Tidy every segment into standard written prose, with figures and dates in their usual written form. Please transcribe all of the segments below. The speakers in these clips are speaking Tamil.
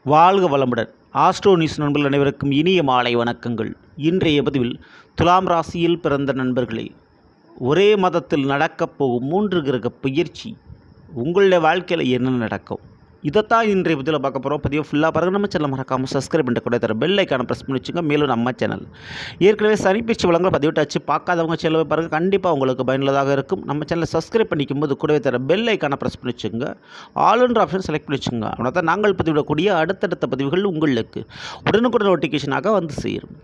வாழ்க வளமுடன். ஆஸ்ட்ரோ நியூஸ் நண்பர்கள் அனைவருக்கும் இனிய மாலை வணக்கங்கள். இன்றைய பதிவில் துலாம் ராசியில் பிறந்த நண்பர்களே, ஒரே மதத்தில் நடக்கப் போகும் 3 கிரக பயிற்சி உங்களுடைய வாழ்க்கையில் என்ன நடக்கும், இதைத்தான் இன்றைய பதிவில் பார்க்க போகிறோம். பதிவு ஃபுல்லாக பாருங்கள். நம்ம சேனல் மறக்காமல் சப்ஸ்கிரைப் பண்ணிட்டு கூட தர பெல் ஐக்கான ப்ரெஸ் பண்ணி வச்சுங்க. மேலும் நம்ம சேனல் ஏற்கனவே சனிப்பயிற்சி வளங்கள் பதிவிட்டாச்சு, பார்க்காதவங்க சேனலை பாருங்கள், கண்டிப்பாக உங்களுக்கு பயனுள்ளதாக இருக்கும். நம்ம சேனலை சப்ஸ்கிரைப் பண்ணிக்கும் போது கூடவே தர பெல் ஐக்கான ப்ரெஸ் பண்ணி வச்சுங்க. ஆல்ன்ற ஆப்ஷன் செலக்ட் பண்ணி வச்சுங்க. அப்படின்னா தான் நாங்கள் பதிவிடக்கூடிய அடுத்தடுத்த பதிவுகள் உங்களுக்கு உடனுக்குடன் நோட்டிஃபிகேஷனாக வந்து சேரும்.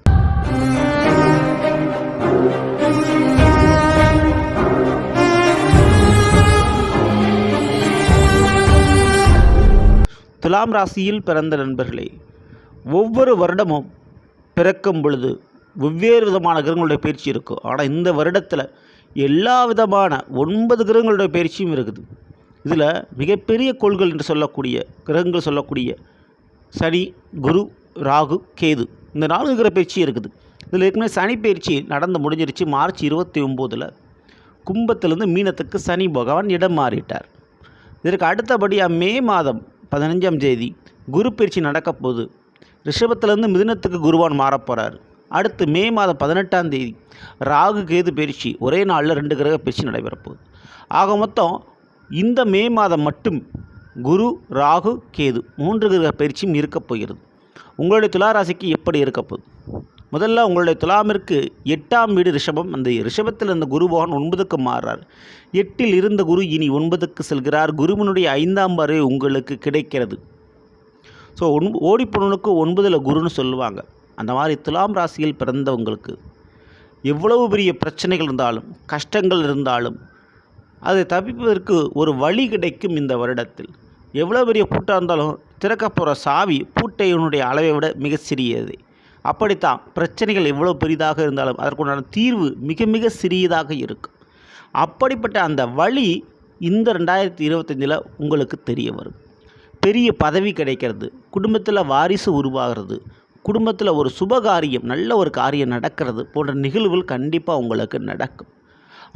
துலாம் ராசியில் பிறந்த நண்பர்களே, ஒவ்வொரு வருடமும் பிறக்கும் பொழுது வெவ்வேறு விதமான கிரகங்களுடைய பயிற்சி இருக்கும். ஆனால் இந்த வருடத்தில் எல்லா விதமான 9 கிரகங்களுடைய பயிற்சியும் இருக்குது. இதில் மிகப்பெரிய கோள்கள் என்று சொல்லக்கூடிய கிரகங்கள் சொல்லக்கூடிய சனி, குரு, ராகு, கேது, இந்த 4 கிரக பயிற்சி இருக்குது. இதில் ஏற்கனவே சனி பயிற்சி நடந்து முடிஞ்சிருச்சு. மார்ச் 29 கும்பத்திலிருந்து மீனத்துக்கு சனி பகவான் இடம் மாறிட்டார். இதற்கு அடுத்தபடியாக மே மாதம் 15ஆம் தேதி குரு பயிற்சி நடக்க போகுது. ரிஷபத்திலேருந்து மிதுனத்துக்கு குருவான் மாறப்போகிறார். அடுத்து மே மாதம் 18ஆம் தேதி ராகு கேது பயிற்சி, ஒரே நாளில் 2 கிரக பயிற்சி நடைபெறப்போகுது. ஆக மொத்தம் இந்த மே மாதம் மட்டும் குரு, ராகு, கேது 3 கிரக பயிற்சியும் இருக்கப் போகிறது. உங்களுடைய துளாராசிக்கு எப்படி இருக்க போகுது? முதல்ல உங்களுடைய துலாமிற்கு 8ஆம் வீடு ரிஷபம். அந்த ரிஷபத்தில் இருந்த குரு பகவான் 9க்கு மாறுறார். 8இல் இருந்த குரு இனி 9க்கு செல்கிறார். குருவினுடைய 5ஆம் பார்வை உங்களுக்கு கிடைக்கிறது. ஸோ ஓடிப்பொண்ணுக்கு 9ல் குருன்னு சொல்லுவாங்க. அந்த மாதிரி துலாம் ராசியில் பிறந்தவங்களுக்கு எவ்வளவு பெரிய பிரச்சனைகள் இருந்தாலும் கஷ்டங்கள் இருந்தாலும் அதை தவிர்ப்பதற்கு ஒரு வழி கிடைக்கும். இந்த வருடத்தில் எவ்வளோ பெரிய பூட்டாக இருந்தாலும் திறக்க போகிற சாவி பூட்டையினுடைய அளவை விட மிக சிறியது. அப்படித்தான் பிரச்சனைகள் எவ்வளோ பெரிதாக இருந்தாலும் அதற்குண்டான தீர்வு மிக மிக சிறியதாக இருக்கும். அப்படிப்பட்ட அந்த வழி இந்த 2025 உங்களுக்கு தெரிய வரும். பெரிய பதவி கிடைக்கிறது, குடும்பத்தில் வாரிசு உருவாகிறது, குடும்பத்தில் ஒரு சுபகாரியம், நல்ல ஒரு காரியம் நடக்கிறது போன்ற நிகழ்வுகள் கண்டிப்பாக உங்களுக்கு நடக்கும்.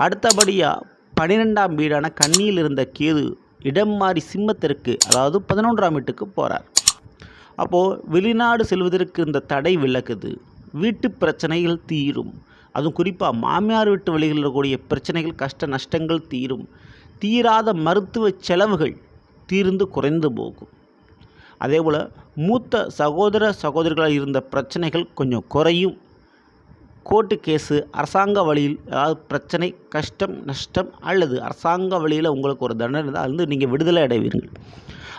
அடுத்தபடியாக 12ஆம் வீடான கன்னியில் இருந்த கேது இடம் மாறி சிம்மத்திற்கு, அதாவது 11ஆம் வீட்டுக்கு போகிறார். அப்போது வெளிநாடு செல்வதற்கு இந்த தடை விலகுது. வீட்டு பிரச்சனைகள் தீரும். அதுவும் குறிப்பாக மாமியார் வீட்டு வழிகளில் இருக்கக்கூடிய பிரச்சனைகள், கஷ்ட நஷ்டங்கள் தீரும். தீராத மருத்துவ செலவுகள் தீர்ந்து குறைந்து போகும். அதே போல் மூத்த சகோதர சகோதரிகளாக இருந்த பிரச்சனைகள் கொஞ்சம் குறையும். கோர்ட்டு கேஸு, அரசாங்க வழியில் அதாவது பிரச்சனை, கஷ்டம், நஷ்டம் அல்லது அரசாங்க வழியில் உங்களுக்கு ஒரு தண்டனை இருந்தால் அதுலேருந்து நீங்கள் விடுதலை அடைவீர்கள்.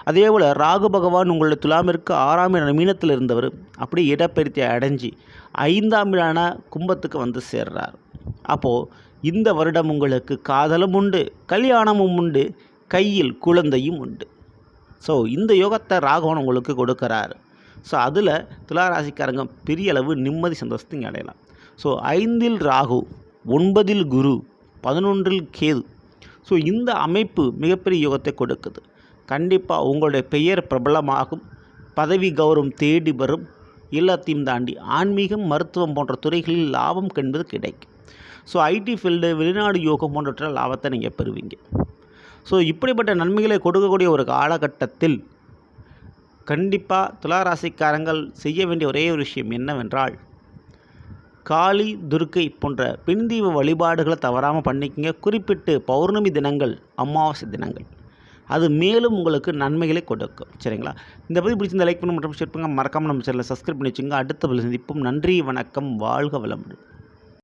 அதே போல் ராகு பகவான் உங்களுடைய துலாமிற்கு 6ஆம் வீடான மீனத்தில் இருந்தவர் அப்படி இடப்பெயர்ச்சி அடைஞ்சி 5ஆம் வீடான கும்பத்துக்கு வந்து சேர்றார். அப்போது இந்த வருடம் உங்களுக்கு காதலும் உண்டு, கல்யாணமும் உண்டு, கையில் குழந்தையும் உண்டு. ஸோ இந்த யோகத்தை ராகவன் உங்களுக்கு கொடுக்குறார். ஸோ அதில் துளாராசிக்காரங்க பெரிய அளவு நிம்மதி சந்தோஷத்தை அடையலாம். ஸோ 5இல் ராகு, 9இல் குரு, 11இல் கேது. ஸோ இந்த அமைப்பு மிகப்பெரிய யோகத்தை கொடுக்குது. கண்டிப்பாக உங்களுடைய பெயர் பிரபலமாகும், பதவி கௌரவம் தேடி வரும். எல்லாத்தையும் தாண்டி ஆன்மீகம், மருத்துவம் போன்ற துறைகளில் லாபம் என்பது கிடைக்கும். ஸோ ஐடி ஃபீல்டு, வெளிநாடு யோகம் போன்றவற்றால் லாபத்தை நீங்கள் பெறுவீங்க. ஸோ இப்படிப்பட்ட நன்மைகளை கொடுக்கக்கூடிய ஒரு காலகட்டத்தில் கண்டிப்பாக துளாராசிக்காரங்கள் செய்ய வேண்டிய ஒரே ஒரு விஷயம் என்னவென்றால், காளி, துர்க்கை போன்ற பெண் தெய்வ வழிபாடுகளை தவறாமல் பண்ணிக்கங்க. குறிப்பிட்டு பௌர்ணமி தினங்கள், அமாவாசை தினங்கள், அது மேலும் உங்களுக்கு நன்மைகளை கொடுக்கும். சரிங்களா? இந்த பதிவு பிடிச்சிருந்த லைக் பண்ணி மற்றும் ஷேர் பண்ணுங்க. மறக்காமல் நம்ம சேனலை சப்ஸ்கிரைப் பண்ணி வச்சுங்க. அடுத்த பதில் சந்திப்போம். நன்றி, வணக்கம், வாழ்க வளமுடன்.